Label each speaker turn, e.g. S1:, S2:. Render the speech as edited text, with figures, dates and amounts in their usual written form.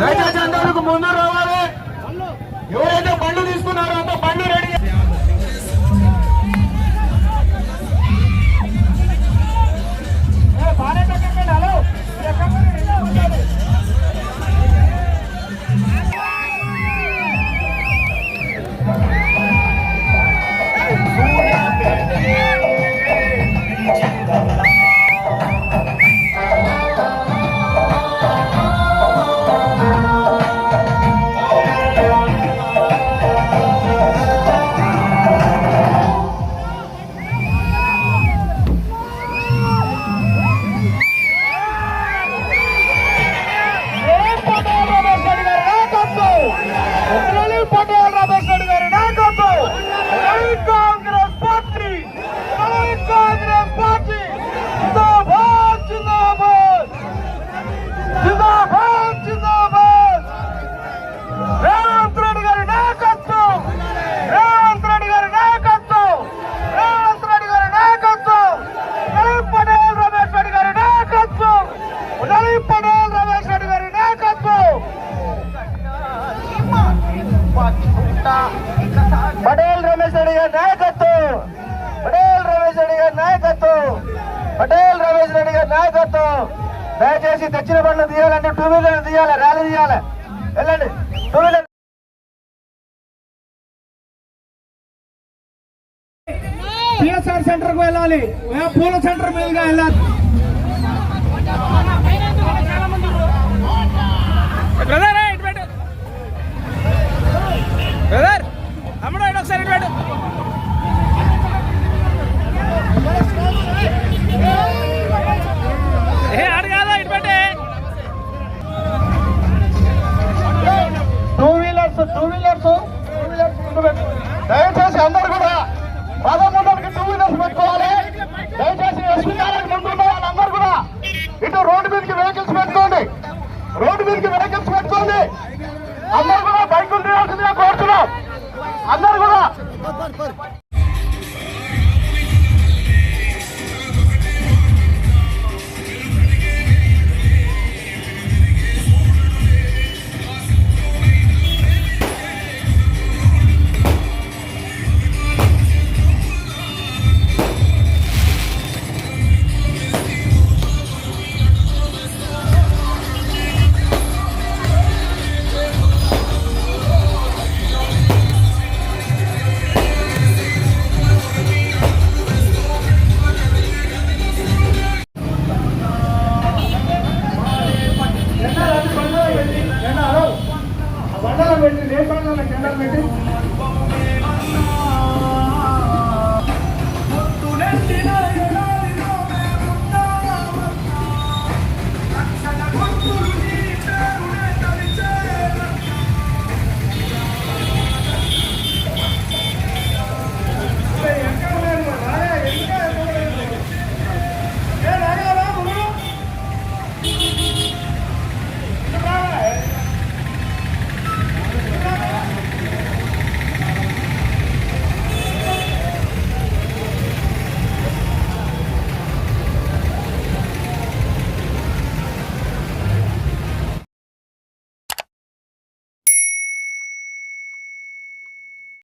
S1: దయచేసి అందరికి ముందు రావాలి. ఎవరైతే బండ్లు తీసుకున్నారో అంత బండ్లు రెడీ. పటేల్ రమేష్ రెడ్డి గారి నాయకత్వం, పటేల్ రమేష్ రెడ్డి గారి నాయకత్వం, పటేల్ రమేష్ రెడ్డి గారి నాయకత్వం. దయచేసి తెచ్చిన బండ్లు తీయాలంటే టూ వీలర్ తీయాలి, ర్యాలీ తీయాలి. వెళ్ళండి టూ వీలర్. పిఎస్ఆర్ సెంటర్ కు వెళ్ళాలి, పూల సెంటర్ మీదుగా వెళ్ళాలి.
S2: తమ్ముడు ఒకసారి పెట్టు. ఆడు కాదా ఇటు పెట్టే.
S1: టూ వీలర్స్ దయచేసి అందరు కూడా పదమూడుకి టూ వీలర్స్ పెట్టుకోవాలి. దయచేసి ఎస్పీఆర్కి ముందున్న వాళ్ళందరూ కూడా ఇటు రోడ్డు మీదకి వెహికల్స్ పెట్టుకోండి, రోడ్డు మీదకి వెహికల్స్ పెట్టుకోండి. అందరు కూడా బైకులు తీయాల్సిందిగా కోరుతున్నాం. అందరు కూడా పెట్టి దేశంలో జెండాలు పెట్టి